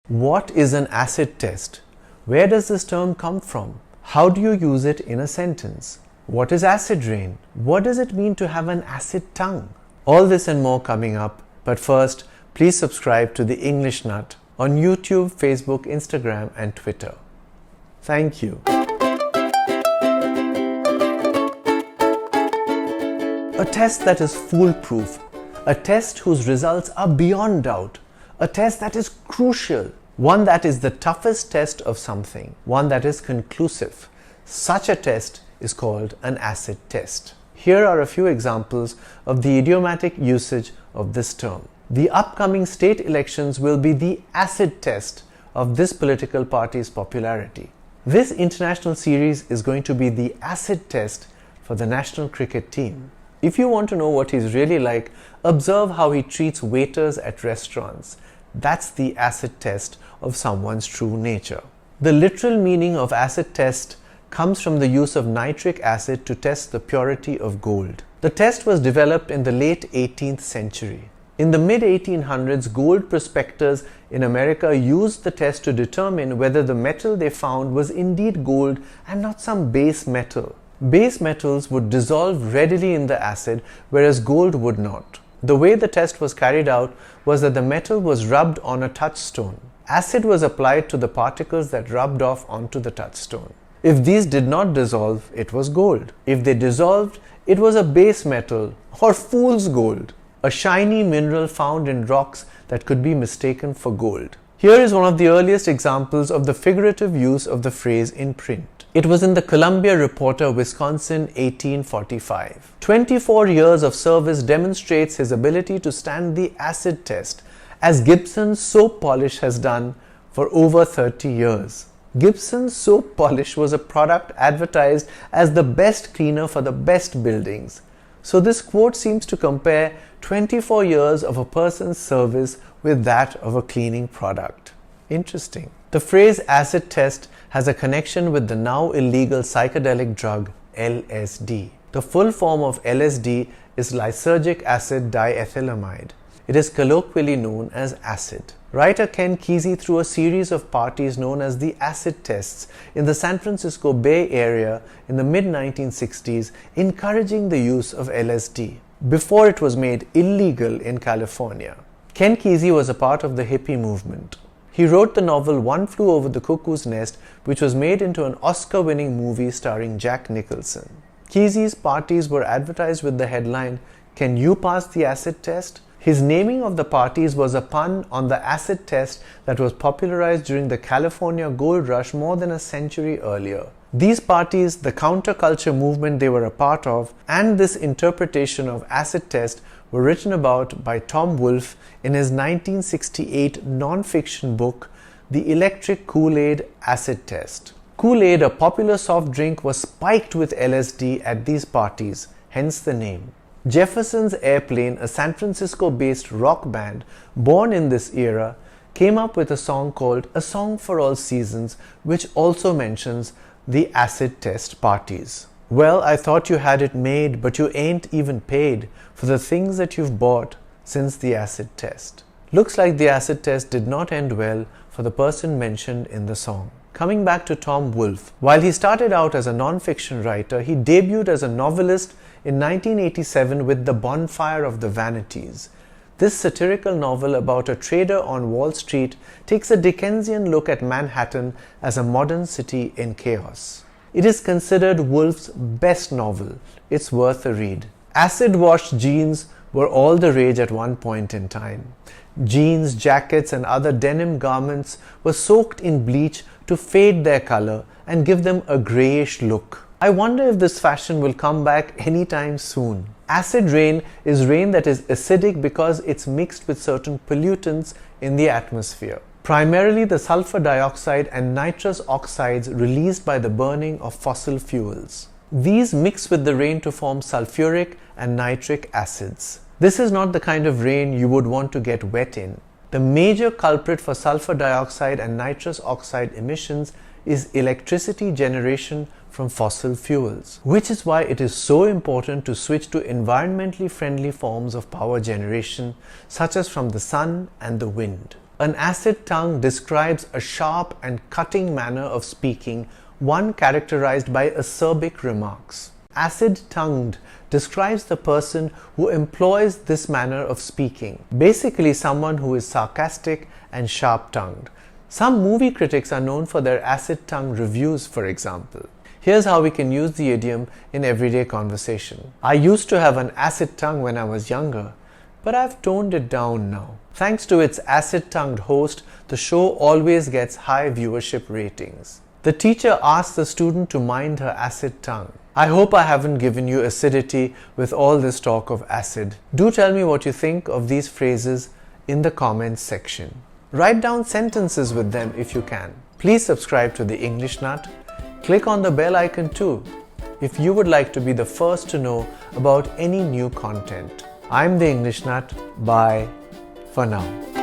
What is an acid test? Where does this term come from? How do you use it in a sentence? What is acid rain? What does it mean to have an acid tongue? All this and more coming up, but first, please subscribe to The English Nut on YouTube, Facebook, Instagram, and Twitter. Thank you. A test that is foolproof, a test whose results are beyond doubt, a test that is crucial, one that is the toughest test of something, one that is conclusive. Such a test is called an acid test. Here are a few examples of the idiomatic usage of this term. The upcoming state elections will be the acid test of this political party's popularity. This international series is going to be the acid test for the national cricket team. If you want to know what he's really like, observe how he treats waiters at restaurants. That's the acid test of someone's true nature. The literal meaning of acid test comes from the use of nitric acid to test the purity of gold. The test was developed in the late 18th century. In the mid-1800s, gold prospectors in America used the test to determine whether the metal they found was indeed gold and not some base metal. Base metals would dissolve readily in the acid, whereas gold would not. The way the test was carried out was that the metal was rubbed on a touchstone. Acid was applied to the particles that rubbed off onto the touchstone. If these did not dissolve, it was gold. If they dissolved, it was a base metal or fool's gold, a shiny mineral found in rocks that could be mistaken for gold. Here is one of the earliest examples of the figurative use of the phrase in print. It was in the Columbia Reporter, Wisconsin, 1845. 24 years of service demonstrates his ability to stand the acid test, as Gibson's soap polish has done for over 30 years. Gibson's soap polish was a product advertised as the best cleaner for the best buildings. So this quote seems to compare 24 years of a person's service with that of a cleaning product. Interesting. The phrase acid test has a connection with the now illegal psychedelic drug LSD. The full form of LSD is lysergic acid diethylamide. It is colloquially known as acid. Writer Ken Kesey threw a series of parties known as the acid tests in the San Francisco Bay Area in the mid-1960s, encouraging the use of LSD, before it was made illegal in California. Ken Kesey was a part of the hippie movement. He wrote the novel One Flew Over the Cuckoo's Nest, which was made into an Oscar-winning movie starring Jack Nicholson. Kesey's parties were advertised with the headline, "Can you pass the acid test?" His naming of the parties was a pun on the acid test that was popularized during the California gold rush more than a century earlier. These parties, the counterculture movement they were a part of, and this interpretation of acid test were written about by Tom Wolfe in his 1968 non-fiction book, The Electric Kool-Aid Acid Test. Kool-Aid, a popular soft drink, was spiked with LSD at these parties, hence the name. Jefferson's Airplane, a San Francisco-based rock band born in this era, came up with a song called A Song for All Seasons, which also mentions the acid test parties. Well, I thought you had it made, but you ain't even paid for the things that you've bought since the acid test. Looks like the acid test did not end well for the person mentioned in the song. Coming back to Tom Wolfe, while he started out as a non-fiction writer, he debuted as a novelist in 1987 with The Bonfire of the Vanities. This satirical novel about a trader on Wall Street takes a Dickensian look at Manhattan as a modern city in chaos. It is considered Wolfe's best novel. It's worth a read. Acid-washed jeans were all the rage at one point in time. Jeans, jackets, and other denim garments were soaked in bleach to fade their color and give them a grayish look. I wonder if this fashion will come back anytime soon. Acid rain is rain that is acidic because it's mixed with certain pollutants in the atmosphere, primarily the sulfur dioxide and nitrous oxides released by the burning of fossil fuels. These mix with the rain to form sulfuric and nitric acids. This is not the kind of rain you would want to get wet in. The major culprit for sulfur dioxide and nitrous oxide emissions is electricity generation from fossil fuels, which is why it is so important to switch to environmentally friendly forms of power generation, such as from the sun and the wind. An acid tongue describes a sharp and cutting manner of speaking, one characterized by acerbic remarks. Acid-tongued describes the person who employs this manner of speaking, basically someone who is sarcastic and sharp-tongued. Some movie critics are known for their acid-tongue reviews, for example. Here's how we can use the idiom in everyday conversation. I used to have an acid tongue when I was younger, but I've toned it down now. Thanks to its acid-tongued host, the show always gets high viewership ratings. The teacher asks the student to mind her acid tongue. I hope I haven't given you acidity with all this talk of acid. Do tell me what you think of these phrases in the comments section. Write down sentences with them if you can. Please subscribe to the English Nut. Click on the bell icon too if you would like to be the first to know about any new content. I'm the English Nut. Bye for now.